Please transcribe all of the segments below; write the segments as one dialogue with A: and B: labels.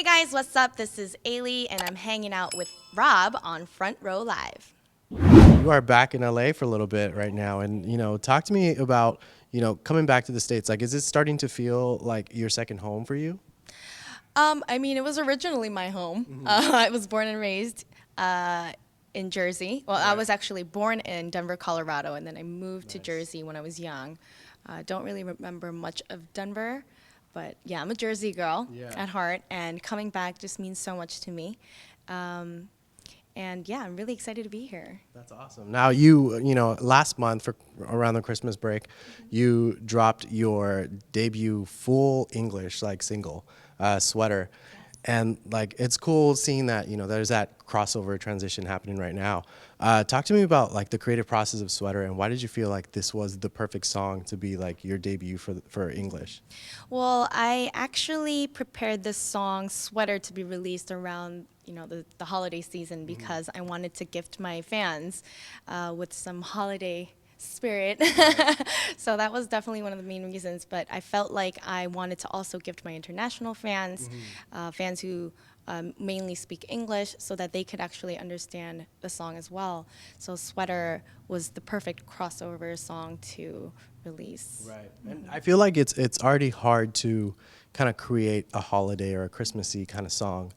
A: Hey guys, what's up? This is Ailee, and I'm hanging out with Rob on Front Row Live.
B: You are back in LA for a little bit right now, and talk to me about coming back to the States. Like, is it starting to feel like your second home for you?
A: I mean, it was originally my home. I was born and raised in Jersey. Well, I
B: Right.
A: was actually born in Denver, Colorado, and then I moved to
B: Nice.
A: Jersey when I was young. Don't really remember much of Denver, but yeah, I'm a Jersey girl
B: Yeah.
A: at heart, and coming back just means so much to me. Um, and yeah, I'm really excited to be here.
B: That's awesome. Now, last month for around the Christmas break, you dropped your debut full English like single, "Sweater," and like it's cool seeing that there's that crossover transition happening right now. Talk to me about like the creative process of "Sweater" and why did you feel like this was the perfect song to be like your debut for English?
A: Well, I actually prepared this song "Sweater" to be released around the holiday season because I wanted to gift my fans with some holiday spirit. So that was definitely one of the main reasons. But I felt like I wanted to also gift my international fans, fans who mainly speak English, so that they could actually understand the song as well. So "Sweater" was the perfect crossover song to release.
B: Right. And I feel like it's already hard to kind of create a holiday or a Christmassy kind of song.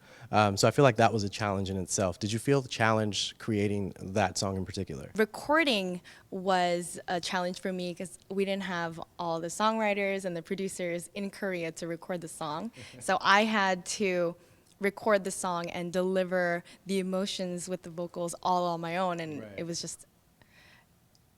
B: So I feel like that was a challenge in itself. Did you feel the challenge creating that song in particular?
A: Recording was a challenge for me because we didn't have all the songwriters and the producers in Korea to record the song. So I had to record the song and deliver the emotions with the vocals all on my own, and
B: Right.
A: it was just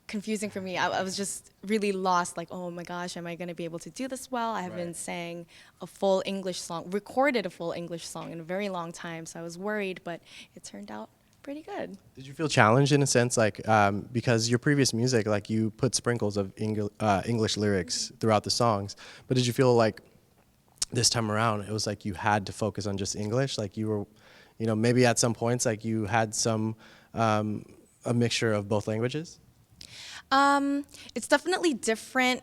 A: confusing for me. I was just really lost, like, oh my gosh, am I going to be able to do this well? I haven't
B: Right.
A: sang a full English song, recorded a full English song in a very long time, so I was worried, but it turned out pretty good.
B: Did you feel challenged in a sense, like because your previous music, like you put sprinkles of English lyrics throughout the songs, but did you feel like this time around it was like you had to focus on just English, like you were, maybe at some points like you had some a mixture of both languages?
A: It's definitely different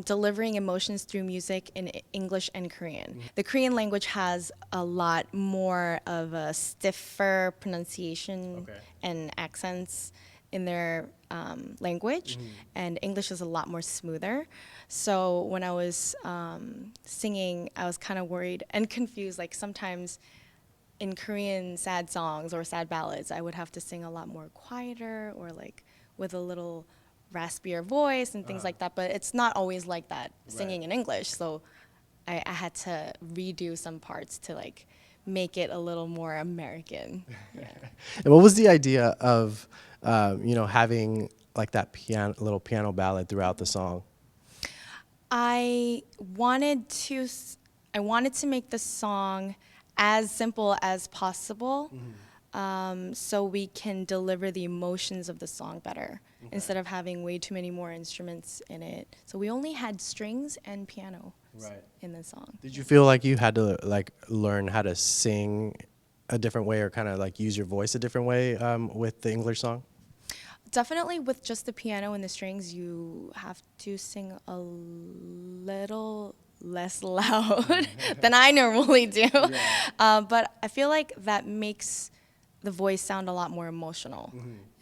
A: delivering emotions through music in English and Korean. The Korean language has a lot more of a stiffer pronunciation
B: Okay.
A: and accents in their language, and English is a lot more smoother. So when I was singing, I was kind of worried and confused. Like sometimes in Korean sad songs or sad ballads, I would have to sing a lot more quieter or like with a little raspier voice and things like that. But it's not always like that singing in English. So I had to redo some parts to like make it a little more American. Yeah.
B: And what was the idea of, having like that little piano ballad throughout the song?
A: I wanted to I wanted to make the song as simple as possible, so we can deliver the emotions of the song better instead of having way too many more instruments in it. So we only had strings and piano
B: Right.
A: in the song.
B: Did you feel like you had to like learn how to sing a different way or kind of like use your voice a different way with the English song?
A: Definitely with just the piano and the strings, you have to sing a little less loud than I normally do. But I feel like that makes the voice sound a lot more emotional.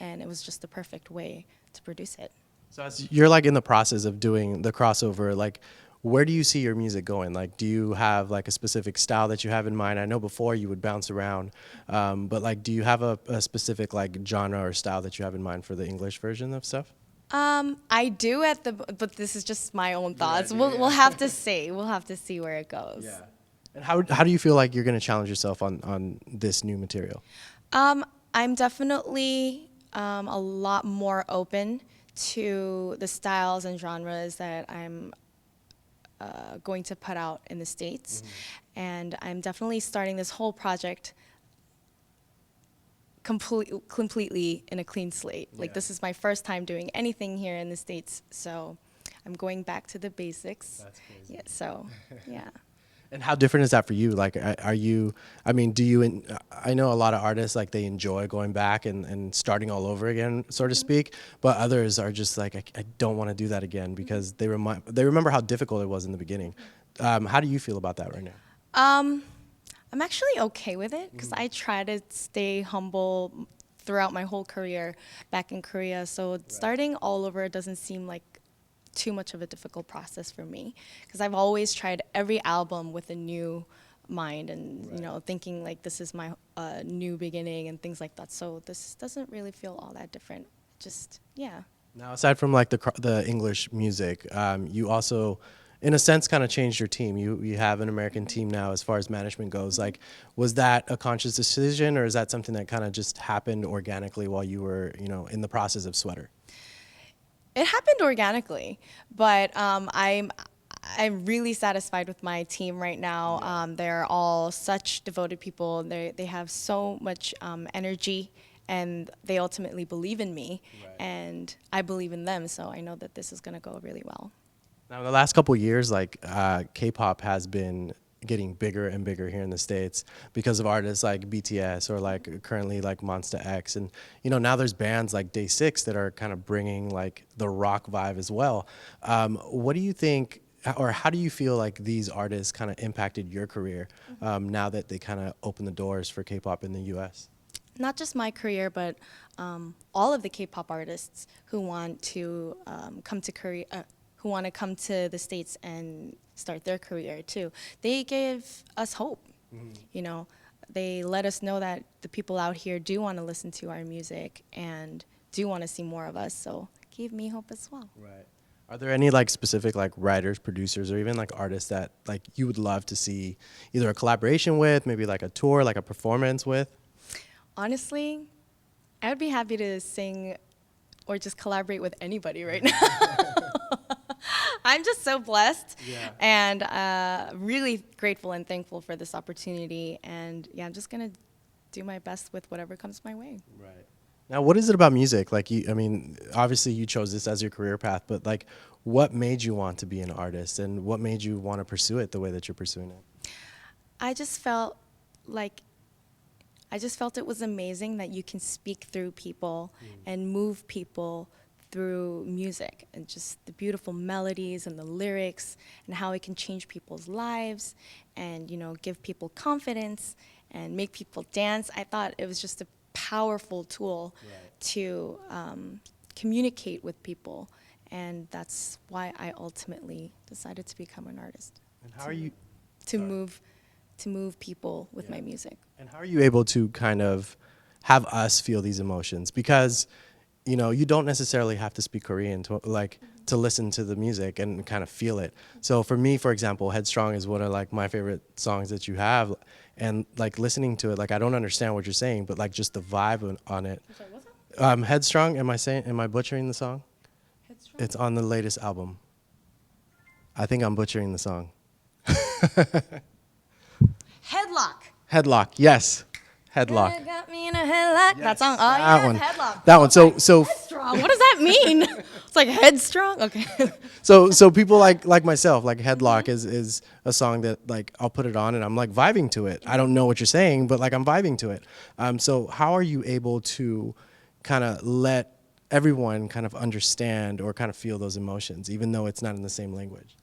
A: And it was just the perfect way to produce it.
B: So as you're like in the process of doing the crossover, like where do you see your music going? Like, do you have like a specific style that you have in mind? I know before you would bounce around, but like, do you have a specific like genre or style that you have in mind for the English version of stuff?
A: I do but this is just my own thoughts.
B: idea,
A: We'll
B: yeah.
A: have to see. We'll have to see where it goes.
B: Yeah. And how do you feel like you're going to challenge yourself on this new material?
A: I'm definitely a lot more open to the styles and genres that I'm going to put out in the States. And I'm definitely starting this whole project completely in a clean slate. Like
B: Yeah.
A: this is my first time doing anything here in the States, so I'm going back to the basics.
B: That's crazy.
A: Yeah, so yeah.
B: And how different is that for you? Like, are you, I mean, I know a lot of artists, like they enjoy going back and starting all over again, so to speak, but others are just like, I don't want to do that again because they remember how difficult it was in the beginning. How do you feel about that right now?
A: I'm actually okay with it because I try to stay humble throughout my whole career back in Korea. So starting all over doesn't seem like too much of a difficult process for me because I've always tried every album with a new mind and thinking like this is my new beginning and things like that. So this doesn't really feel all that different. Just yeah.
B: Now, aside from like the English music, you also, in a sense, kind of changed your team. You have an American team now, as far as management goes. Like, was that a conscious decision, or is that something that kind of just happened organically while you were, in the process of Sweater?
A: It happened organically, but I'm really satisfied with my team right now. They're all such devoted people. They have so much energy, and they ultimately believe in me, and I believe in them. So I know that this is going to go really well.
B: Now, in the last couple of years, like K-pop has been getting bigger and bigger here in the States because of artists like BTS or like currently like Monsta X. And, now there's bands like Day 6 that are kind of bringing like the rock vibe as well. What do you think, or how do you feel like these artists kind of impacted your career now that they kind of opened the doors for K-pop in the US?
A: Not just my career, but all of the K-pop artists who want to come to Korea, who want to come to the States and start their career too. They give us hope. They let us know that the people out here do want to listen to our music and do want to see more of us. So gave me hope as well.
B: Right. Are there any like specific like writers, producers, or even like artists that like you would love to see either a collaboration with, maybe like a tour, like a performance with?
A: Honestly, I would be happy to sing or just collaborate with anybody right now. I'm just so blessed and really grateful and thankful for this opportunity. And yeah, I'm just going to do my best with whatever comes my way.
B: Right. Now, what is it about music? Like, obviously you chose this as your career path, but like, what made you want to be an artist and what made you want to pursue it the way that you're pursuing it?
A: I just felt it was amazing that you can speak through people and move people through music and just the beautiful melodies and the lyrics and how it can change people's lives and, give people confidence and make people dance. I thought it was just a powerful tool to communicate with people. And that's why I ultimately decided to become an artist.
B: And how are you?
A: To move people with my music.
B: And how are you able to kind of have us feel these emotions? Because, you don't necessarily have to speak Korean to listen to the music and kind of feel it. So for me, for example, Headstrong is one of like my favorite songs that you have. And like listening to it, like I don't understand what you're saying, but like just the vibe on it.
A: I'm sorry, what's that?
B: Headstrong, am I butchering the song?
A: Headstrong?
B: It's on the latest album. I think I'm butchering the song.
A: Headlock.
B: Headlock, yes. Headlock.
A: You got me in a headlock.
B: Yes,
A: That song. Oh,
B: that
A: yeah,
B: one.
A: Headlock.
B: That one. So
A: Headstrong. What does that mean? It's like headstrong. Okay.
B: so people like myself, like Headlock is a song that like I'll put it on and I'm like vibing to it. I don't know what you're saying, but like I'm vibing to it. So how are you able to kind of let everyone kind of understand or kind of feel those emotions, even though it's not in the same language?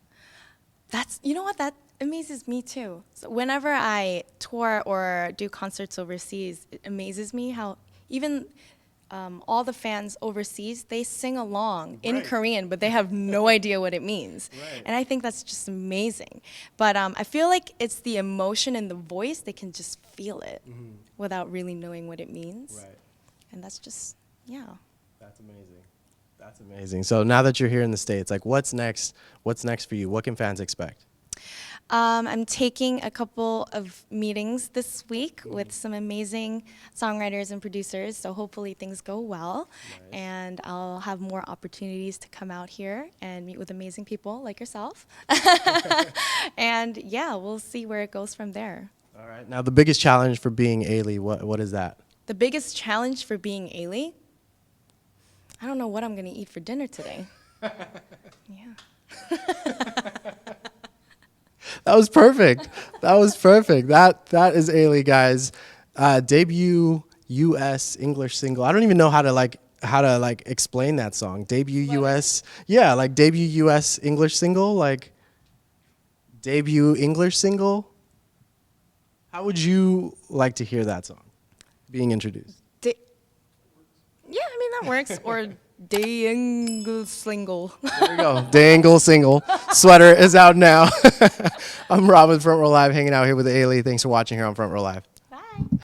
A: That amazes me too. So whenever I tour or do concerts overseas, it amazes me how even all the fans overseas, they sing along in Korean, but they have no idea what it means. And I think that's just amazing. But I feel like it's the emotion in the voice, they can just feel it without really knowing what it means. And that's just, yeah.
B: That's amazing. That's amazing. So now that you're here in the States, like what's next? What's next for you? What can fans expect?
A: I'm taking a couple of meetings this week with some amazing songwriters and producers, so hopefully things go well. And I'll have more opportunities to come out here and meet with amazing people like yourself. And yeah, we'll see where it goes from there.
B: All right. Now, the biggest challenge for being Ailee, what is that?
A: The biggest challenge for being Ailee? I don't know what I'm going to eat for dinner today. Yeah.
B: That was perfect. That was perfect. That is Ailee, guys. Debut U.S. English single. I don't even know how to explain that song. Debut U.S. Yeah, like debut U.S. English single. Like debut English single. How would you like to hear that song being introduced?
A: Yeah, I mean that works. Or Dangle Slingle.
B: There we go. Dangle Single. Sweater is out now. I'm Rob with Front Row Live, hanging out here with Ailee. Thanks for watching here on Front Row Live.
A: Bye.